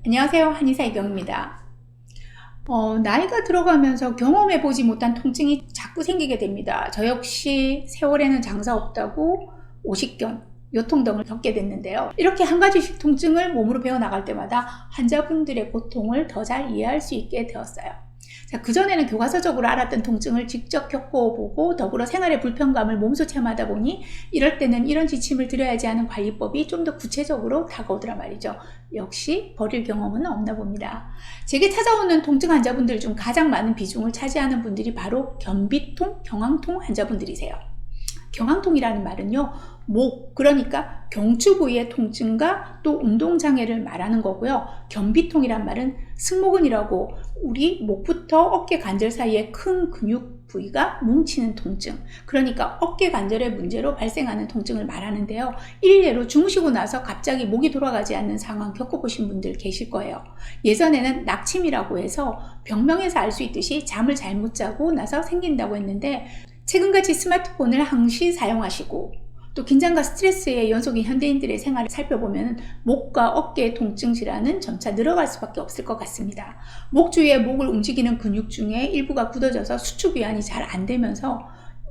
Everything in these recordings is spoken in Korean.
안녕하세요, 한의사 이경입니다. 나이가 들어가면서 경험해보지 못한 통증이 자꾸 생기게 됩니다. 저 역시 세월에는 장사 없다고 오십견, 요통 등을 겪게 됐는데요. 이렇게 한 가지씩 통증을 몸으로 배워나갈 때마다 환자분들의 고통을 더 잘 이해할 수 있게 되었어요. 자, 그전에는 교과서적으로 알았던 통증을 직접 겪어보고 더불어 생활의 불편감을 몸소 체험하다 보니 이럴 때는 이런 지침을 드려야지 하는 관리법이 좀 더 구체적으로 다가오더라 말이죠. 역시 버릴 경험은 없나 봅니다. 제게 찾아오는 통증 환자분들 중 가장 많은 비중을 차지하는 분들이 바로 경비통, 경황통 환자분들이세요. 경황통이라는 말은요, 목, 그러니까 경추 부위의 통증과 또 운동장애를 말하는 거고요. 경비통이란 말은 승모근이라고 우리 목부터 어깨 관절 사이에 큰 근육 부위가 뭉치는 통증, 그러니까 어깨 관절의 문제로 발생하는 통증을 말하는데요. 일례로 주무시고 나서 갑자기 목이 돌아가지 않는 상황 겪어보신 분들 계실 거예요. 예전에는 낙침이라고 해서 병명에서 알 수 있듯이 잠을 잘못 자고 나서 생긴다고 했는데, 최근같이 스마트폰을 항시 사용하시고 또 긴장과 스트레스의 연속인 현대인들의 생활을 살펴보면 목과 어깨의 통증 질환은 점차 늘어갈 수밖에 없을 것 같습니다. 목 주위에 목을 움직이는 근육 중에 일부가 굳어져서 수축 이완이 잘 안 되면서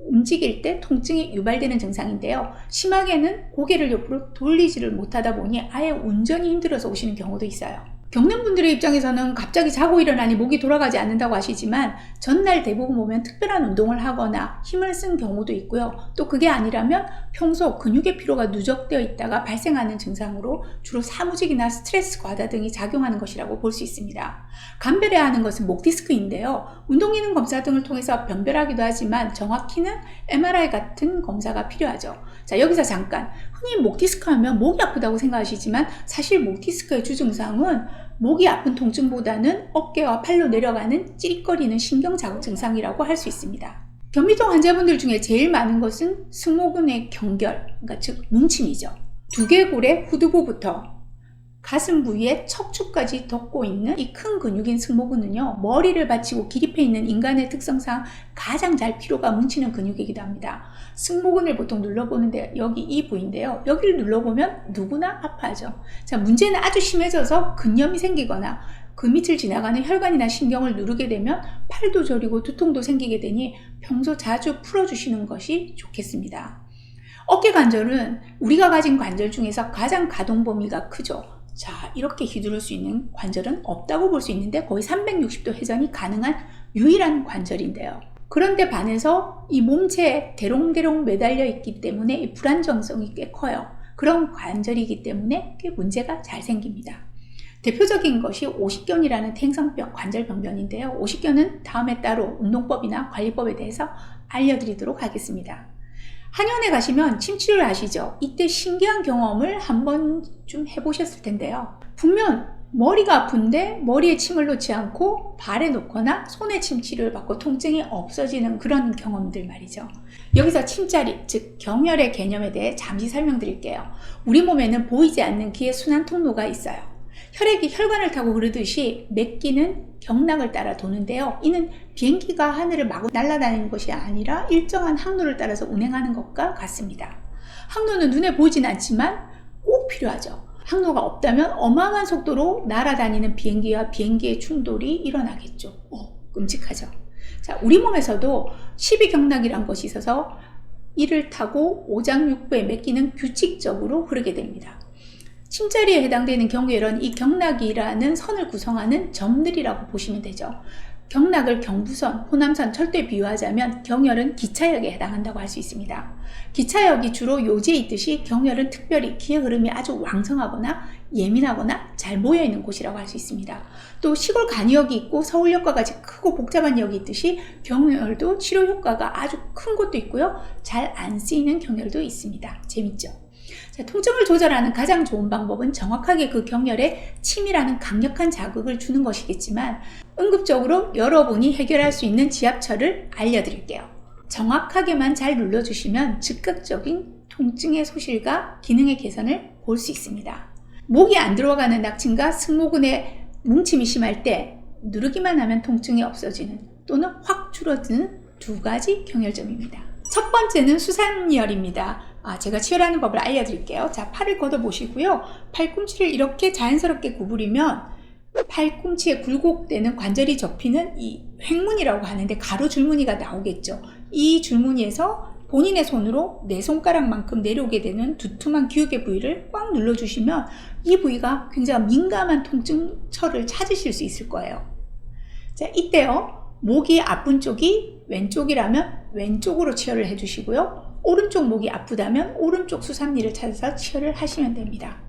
움직일 때 통증이 유발되는 증상인데요. 심하게는 고개를 옆으로 돌리지를 못하다 보니 아예 운전이 힘들어서 오시는 경우도 있어요. 겪는 분들의 입장에서는 갑자기 자고 일어나니 목이 돌아가지 않는다고 하시지만 전날 대부분 보면 특별한 운동을 하거나 힘을 쓴 경우도 있고요. 또 그게 아니라면 평소 근육의 피로가 누적되어 있다가 발생하는 증상으로 주로 사무직이나 스트레스 과다 등이 작용하는 것이라고 볼 수 있습니다. 감별해야 하는 것은 목 디스크인데요. 운동기능 검사 등을 통해서 변별하기도 하지만 정확히는 MRI 같은 검사가 필요하죠. 자, 여기서 잠깐, 흔히 목 디스크 하면 목이 아프다고 생각하시지만 사실 목 디스크의 주증상은 목이 아픈 통증보다는 어깨와 팔로 내려가는 찌릿거리는 신경 자극 증상이라고 할 수 있습니다. 경비통 환자분들 중에 제일 많은 것은 승모근의 경결, 그러니까 즉 뭉침이죠. 두개골의 후두부부터 가슴 부위에 척추까지 덮고 있는 이 큰 근육인 승모근은요, 머리를 받치고 기립해 있는 인간의 특성상 가장 잘 피로가 뭉치는 근육이기도 합니다. 승모근을 보통 눌러보는데 여기 이 부위인데요. 여기를 눌러보면 누구나 아파하죠. 자, 문제는 아주 심해져서 근염이 생기거나 그 밑을 지나가는 혈관이나 신경을 누르게 되면 팔도 저리고 두통도 생기게 되니 평소 자주 풀어주시는 것이 좋겠습니다. 어깨 관절은 우리가 가진 관절 중에서 가장 가동 범위가 크죠. 자, 이렇게 휘두를 수 있는 관절은 없다고 볼 수 있는데 거의 360도 회전이 가능한 유일한 관절인데요. 그런데 반해서 이 몸체에 대롱대롱 매달려 있기 때문에 이 불안정성이 꽤 커요. 그런 관절이기 때문에 꽤 문제가 잘 생깁니다. 대표적인 것이 오십견이라는 행성병, 관절병변인데요. 오십견은 다음에 따로 운동법이나 관리법에 대해서 알려드리도록 하겠습니다. 한의원에 가시면 침치료를 아시죠? 이때 신기한 경험을 한 번쯤 해보셨을 텐데요. 분명 머리가 아픈데 머리에 침을 놓지 않고 발에 놓거나 손에 침치료를 받고 통증이 없어지는 그런 경험들 말이죠. 여기서 침자리, 즉 경혈의 개념에 대해 잠시 설명드릴게요. 우리 몸에는 보이지 않는 기의 순환 통로가 있어요. 혈액이 혈관을 타고 흐르듯이 맥기는 경락을 따라 도는데요. 이는 비행기가 하늘을 마구 날아다니는 것이 아니라 일정한 항로를 따라서 운행하는 것과 같습니다. 항로는 눈에 보이진 않지만 꼭 필요하죠. 항로가 없다면 어마어마한 속도로 날아다니는 비행기와 비행기의 충돌이 일어나겠죠. 끔찍하죠. 자, 우리 몸에서도 12경락이란 것이 있어서 이를 타고 오장육부의 맥기는 규칙적으로 흐르게 됩니다. 침자리에 해당되는 경계열은 이 경락이라는 선을 구성하는 점들이라고 보시면 되죠. 경락을 경부선, 호남선, 철도에 비유하자면 경혈은 기차역에 해당한다고 할 수 있습니다. 기차역이 주로 요지에 있듯이 경혈은 특별히 기의 흐름이 아주 왕성하거나 예민하거나 잘 모여있는 곳이라고 할 수 있습니다. 또 시골 간이역이 있고 서울역과 같이 크고 복잡한 역이 있듯이 경혈도 치료 효과가 아주 큰 곳도 있고요. 잘 안 쓰이는 경혈도 있습니다. 재밌죠? 자, 통증을 조절하는 가장 좋은 방법은 정확하게 그 경혈에 치밀하는 강력한 자극을 주는 것이겠지만 응급적으로 여러분이 해결할 수 있는 지압처를 알려드릴게요. 정확하게만 잘 눌러주시면 즉각적인 통증의 소실과 기능의 개선을 볼 수 있습니다. 목이 안 들어가는 낙침과 승모근의 뭉침이 심할 때 누르기만 하면 통증이 없어지는 또는 확 줄어드는 두 가지 경혈점입니다. 첫 번째는 수산열입니다. 제가 치열하는 법을 알려드릴게요. 자, 팔을 걷어 보시고요. 팔꿈치를 이렇게 자연스럽게 구부리면 팔꿈치에 굴곡되는 관절이 접히는 이 횡문이라고 하는데 가로 줄무늬가 나오겠죠. 이 줄무늬에서 본인의 손으로 내 손가락만큼 내려오게 되는 두툼한 기울기 부위를 꽉 눌러주시면 이 부위가 굉장히 민감한 통증처를 찾으실 수 있을 거예요. 자, 이때요. 목이 아픈 쪽이 왼쪽이라면 왼쪽으로 치열을 해주시고요. 오른쪽 목이 아프다면 오른쪽 수삼리를 찾아서 치열을 하시면 됩니다.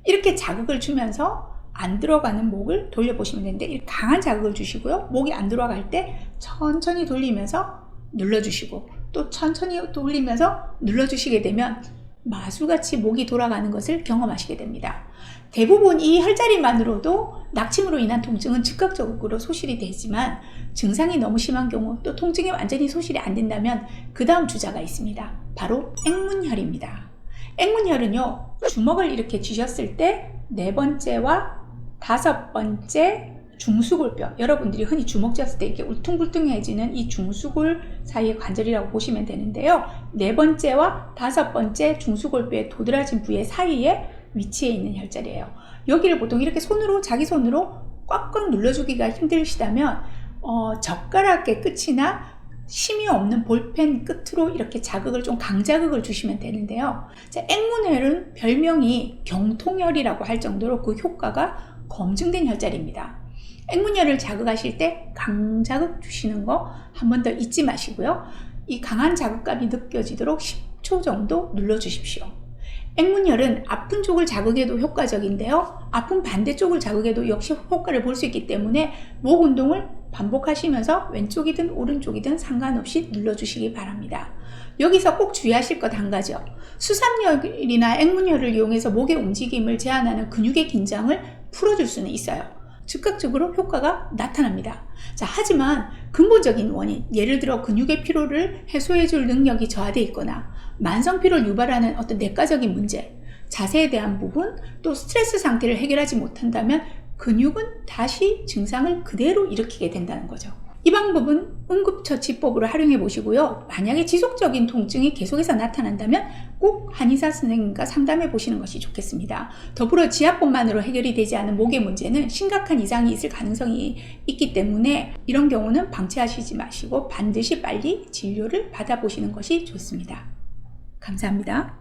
이렇게 자극을 주면서 안 들어가는 목을 돌려보시면 되는데 이렇게 강한 자극을 주시고요. 목이 안 들어갈 때 천천히 돌리면서 눌러주시고 또 천천히 돌리면서 눌러주시게 되면 마술같이 목이 돌아가는 것을 경험하시게 됩니다. 대부분 이 혈자리만으로도 낙침으로 인한 통증은 즉각적으로 소실이 되지만 증상이 너무 심한 경우 또 통증이 완전히 소실이 안 된다면 그 다음 주자가 있습니다. 바로 앵문혈입니다. 앵문혈은요, 주먹을 이렇게 쥐셨을 때 네 번째와 다섯 번째 중수골뼈, 여러분들이 흔히 주먹 쥐었을 때 이렇게 울퉁불퉁해지는 이 중수골 사이의 관절이라고 보시면 되는데요. 네 번째와 다섯 번째 중수골뼈의 도드라진 부위 사이에 위치해 있는 혈자리예요. 여기를 보통 이렇게 손으로, 자기 손으로 꽉꽉 눌러주기가 힘드시다면 젓가락의 끝이나 심이 없는 볼펜 끝으로 이렇게 자극을 좀 강자극을 주시면 되는데요. 자, 앵문혈은 별명이 경통혈이라고 할 정도로 그 효과가 검증된 혈자리입니다. 앵문혈을 자극하실 때 강자극 주시는 거 한 번 더 잊지 마시고요. 이 강한 자극감이 느껴지도록 10초 정도 눌러주십시오. 앵문혈은 아픈 쪽을 자극해도 효과적인데요. 아픈 반대쪽을 자극해도 역시 효과를 볼 수 있기 때문에 목 운동을 반복하시면서 왼쪽이든 오른쪽이든 상관없이 눌러주시기 바랍니다. 여기서 꼭 주의하실 것 한 가지요. 수삼혈이나 앵문혈을 이용해서 목의 움직임을 제한하는 근육의 긴장을 풀어줄 수는 있어요. 즉각적으로 효과가 나타납니다. 자, 하지만 근본적인 원인, 예를 들어 근육의 피로를 해소해줄 능력이 저하되어 있거나 만성 피로를 유발하는 어떤 내과적인 문제, 자세에 대한 부분, 또 스트레스 상태를 해결하지 못한다면 근육은 다시 증상을 그대로 일으키게 된다는 거죠. 이 방법은 응급처치법으로 활용해 보시고요. 만약에 지속적인 통증이 계속해서 나타난다면 꼭 한의사 선생님과 상담해 보시는 것이 좋겠습니다. 더불어 지압법만으로 해결이 되지 않은 목의 문제는 심각한 이상이 있을 가능성이 있기 때문에 이런 경우는 방치하시지 마시고 반드시 빨리 진료를 받아보시는 것이 좋습니다. 감사합니다.